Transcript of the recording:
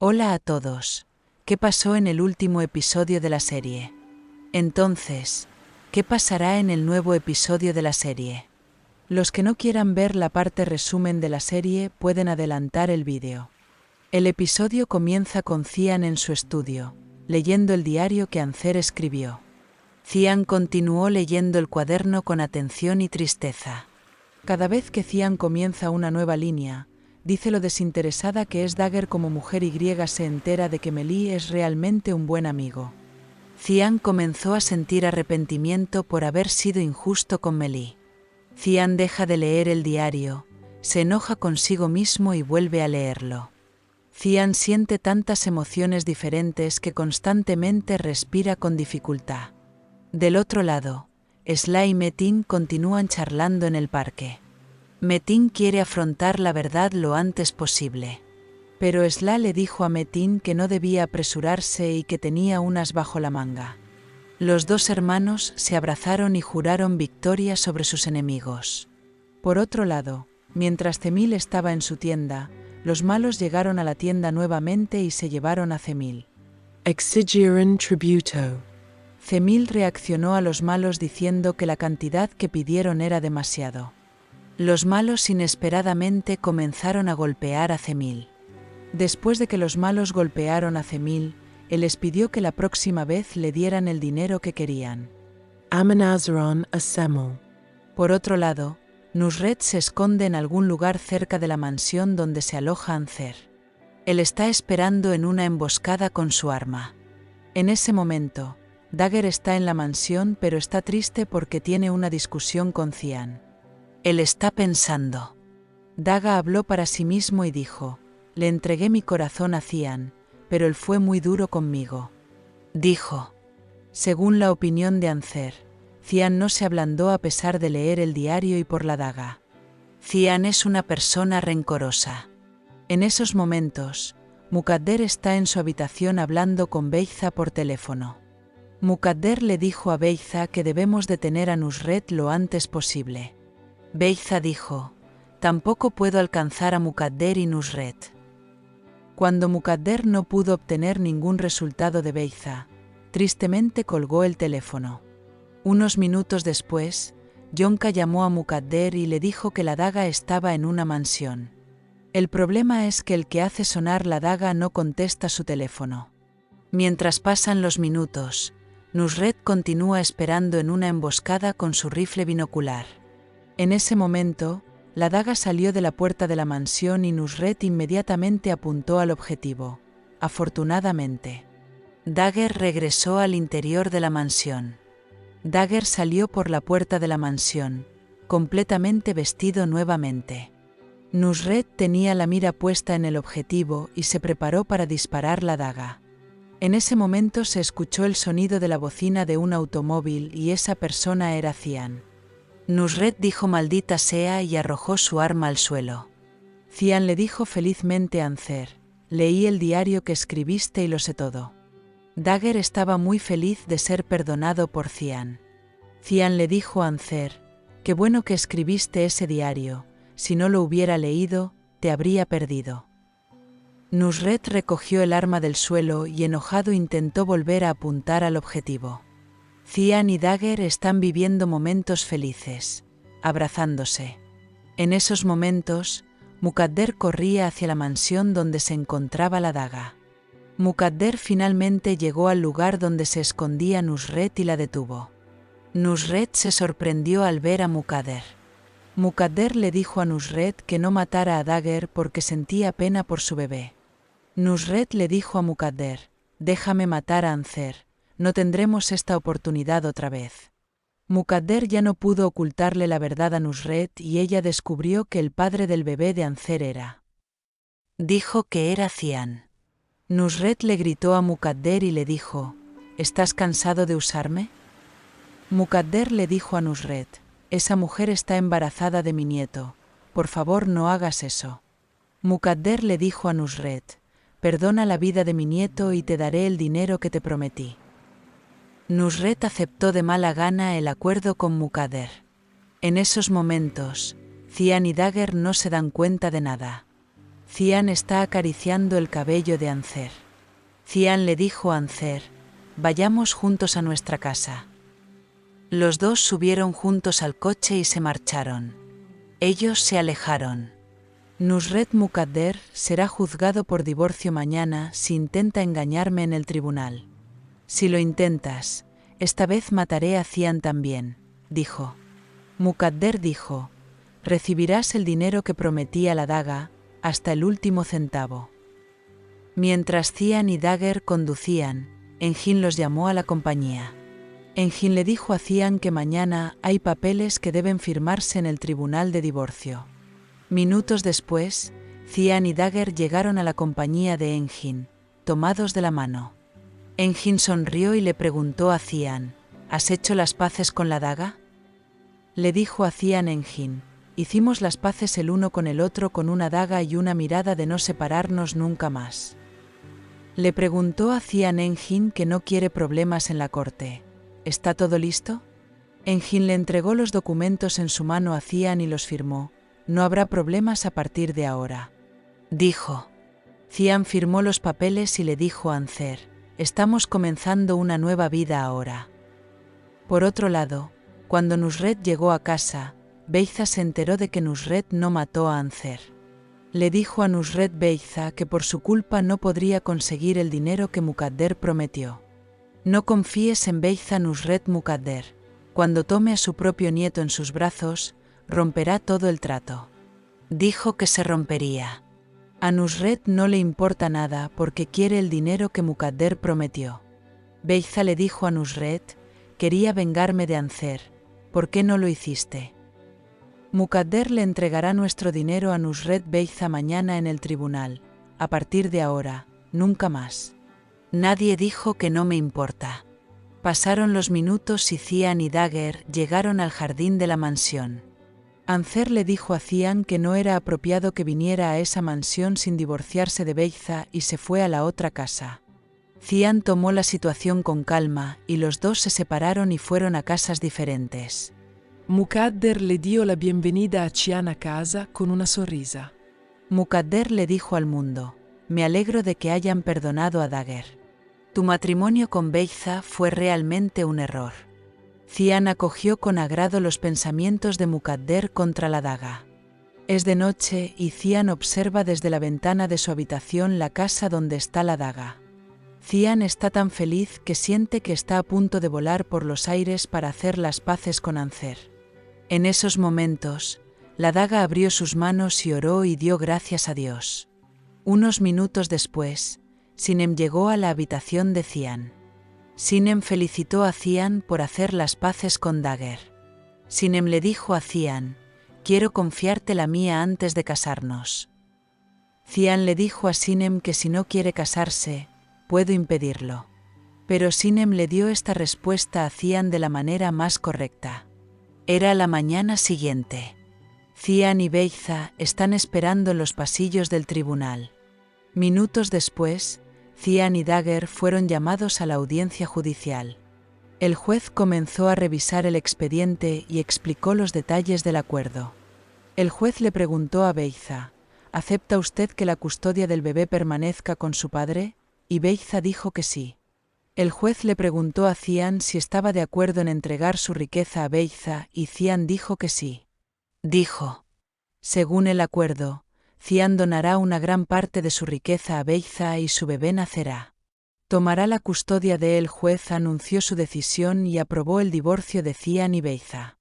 Hola a todos. ¿Qué pasó en el último episodio de la serie? Entonces, ¿qué pasará en el nuevo episodio de la serie? Los que no quieran ver la parte resumen de la serie pueden adelantar el vídeo. El episodio comienza con Cian en su estudio, leyendo el diario que Ancer escribió. Cian continuó leyendo el cuaderno con atención y tristeza. Cada vez que Cian comienza una nueva línea, dice lo desinteresada que es Dagger como mujer y se entera de que Melee es realmente un buen amigo. Cian comenzó a sentir arrepentimiento por haber sido injusto con Melee. Cian deja de leer el diario, se enoja consigo mismo y vuelve a leerlo. Cian siente tantas emociones diferentes que constantemente respira con dificultad. Del otro lado, Sly y Metin continúan charlando en el parque. Metin quiere afrontar la verdad lo antes posible. Pero Sly le dijo a Metin que no debía apresurarse y que tenía unas bajo la manga. Los dos hermanos se abrazaron y juraron victoria sobre sus enemigos. Por otro lado, mientras Cemil estaba en su tienda, los malos llegaron a la tienda nuevamente y se llevaron a Cemil. Exigeran tributo. Cemil reaccionó a los malos diciendo que la cantidad que pidieron era demasiado. Los malos inesperadamente comenzaron a golpear a Cemil. Después de que los malos golpearon a Cemil, él les pidió que la próxima vez le dieran el dinero que querían. Amenazaron a Semel. Por otro lado, Nusret se esconde en algún lugar cerca de la mansión donde se aloja Ancer. Él está esperando en una emboscada con su arma. En ese momento, Dagger está en la mansión pero está triste porque tiene una discusión con Cian. Él está pensando. Daga habló para sí mismo y dijo: «Le entregué mi corazón a Cian, pero él fue muy duro conmigo». Dijo. Según la opinión de Ancer, Cian no se ablandó a pesar de leer el diario y por la daga. Cian es una persona rencorosa. En esos momentos, Mukadder está en su habitación hablando con Beiza por teléfono. Mukadder le dijo a Beiza que debemos detener a Nusret lo antes posible. Beiza dijo: «Tampoco puedo alcanzar a Mukadder y Nusret». Cuando Mukadder no pudo obtener ningún resultado de Beiza, tristemente colgó el teléfono. Unos minutos después, Yonka llamó a Mukadder y le dijo que la daga estaba en una mansión. El problema es que el que hace sonar la daga no contesta su teléfono. Mientras pasan los minutos, Nusret continúa esperando en una emboscada con su rifle binocular. En ese momento, la daga salió de la puerta de la mansión y Nusret inmediatamente apuntó al objetivo. Afortunadamente, Dagger regresó al interior de la mansión. Dagger salió por la puerta de la mansión, completamente vestido nuevamente. Nusret tenía la mira puesta en el objetivo y se preparó para disparar la daga. En ese momento se escuchó el sonido de la bocina de un automóvil y esa persona era Cian. Nusret dijo «maldita sea» y arrojó su arma al suelo. Cian le dijo felizmente a Ancer: «Leí el diario que escribiste y lo sé todo». Dagger estaba muy feliz de ser perdonado por Cian. Cian le dijo a Ancer: «Qué bueno que escribiste ese diario, si no lo hubiera leído, te habría perdido». Nusret recogió el arma del suelo y enojado intentó volver a apuntar al objetivo. Cian y Dagger están viviendo momentos felices, abrazándose. En esos momentos, Mukadder corría hacia la mansión donde se encontraba la daga. Mukadder finalmente llegó al lugar donde se escondía Nusret y la detuvo. Nusret se sorprendió al ver a Mukadder. Mukadder le dijo a Nusret que no matara a Dagger porque sentía pena por su bebé. Nusret le dijo a Mukadder: «Déjame matar a Ancer, no tendremos esta oportunidad otra vez». Mukadder ya no pudo ocultarle la verdad a Nusret y ella descubrió que el padre del bebé de Ancer era. Dijo que era Cian. Nusret le gritó a Mukadder y le dijo: «¿Estás cansado de usarme?». Mukadder le dijo a Nusret: «Esa mujer está embarazada de mi nieto, por favor no hagas eso». Mukadder le dijo a Nusret: «Perdona la vida de mi nieto y te daré el dinero que te prometí». Nusret aceptó de mala gana el acuerdo con Mukadder. En esos momentos, Cian y Dagger no se dan cuenta de nada. Cian está acariciando el cabello de Ancer. Cian le dijo a Ancer: vayamos juntos a nuestra casa. Los dos subieron juntos al coche y se marcharon. Ellos se alejaron. Nusret Mukadder será juzgado por divorcio mañana si intenta engañarme en el tribunal. Si lo intentas, esta vez mataré a Cian también, dijo. Mukadder dijo: recibirás el dinero que prometí a la daga, hasta el último centavo. Mientras Cian y Dagger conducían, Engin los llamó a la compañía. Engin le dijo a Cian que mañana hay papeles que deben firmarse en el tribunal de divorcio. Minutos después, Cian y Dagger llegaron a la compañía de Engin, tomados de la mano. Engin sonrió y le preguntó a Cian: ¿has hecho las paces con la daga? Le dijo a Cian Engin: hicimos las paces el uno con el otro con una daga y una mirada de no separarnos nunca más. Le preguntó a Cian Engin que no quiere problemas en la corte. ¿Está todo listo? Engin le entregó los documentos en su mano a Cian y los firmó. No habrá problemas a partir de ahora, dijo. Cian firmó los papeles y le dijo a Ancer: estamos comenzando una nueva vida ahora. Por otro lado, cuando Nusret llegó a casa, Beiza se enteró de que Nusret no mató a Ancer. Le dijo a Nusret Beiza que por su culpa no podría conseguir el dinero que Mukadder prometió. No confíes en Beiza Nusret Mukadder. Cuando tome a su propio nieto en sus brazos, romperá todo el trato. Dijo que se rompería. A Nusret no le importa nada porque quiere el dinero que Mukadder prometió. Beiza le dijo a Nusret: quería vengarme de Ancer. ¿Por qué no lo hiciste? Mukadder le entregará nuestro dinero a Nusret Beiza mañana en el tribunal. A partir de ahora, nunca más. Nadie dijo que no me importa. Pasaron los minutos y Cian y Dagger llegaron al jardín de la mansión. Ancer le dijo a Cian que no era apropiado que viniera a esa mansión sin divorciarse de Beiza y se fue a la otra casa. Cian tomó la situación con calma y los dos se separaron y fueron a casas diferentes. Mukadder le dio la bienvenida a Cian a casa con una sonrisa. Mukadder le dijo al mundo: me alegro de que hayan perdonado a Dagger. Tu matrimonio con Beiza fue realmente un error. Cian acogió con agrado los pensamientos de Mukadder contra la daga. Es de noche y Cian observa desde la ventana de su habitación la casa donde está la daga. Cian está tan feliz que siente que está a punto de volar por los aires para hacer las paces con Ancer. En esos momentos, la daga abrió sus manos y oró y dio gracias a Dios. Unos minutos después, Sinem llegó a la habitación de Cian. Sinem felicitó a Cian por hacer las paces con Dagger. Sinem le dijo a Cian: quiero confiarte la mía antes de casarnos. Cian le dijo a Sinem que si no quiere casarse, puedo impedirlo. Pero Sinem le dio esta respuesta a Cian de la manera más correcta. Era la mañana siguiente. Cian y Beiza están esperando en los pasillos del tribunal. Minutos después, Cian y Dagger fueron llamados a la audiencia judicial. El juez comenzó a revisar el expediente y explicó los detalles del acuerdo. El juez le preguntó a Beiza: ¿acepta usted que la custodia del bebé permanezca con su padre? Y Beiza dijo que sí. El juez le preguntó a Cian si estaba de acuerdo en entregar su riqueza a Beiza y Cian dijo que sí. Dijo: según el acuerdo, Cian donará una gran parte de su riqueza a Beiza y su bebé nacerá. Tomará la custodia de él. El juez anunció su decisión y aprobó el divorcio de Cian y Beiza.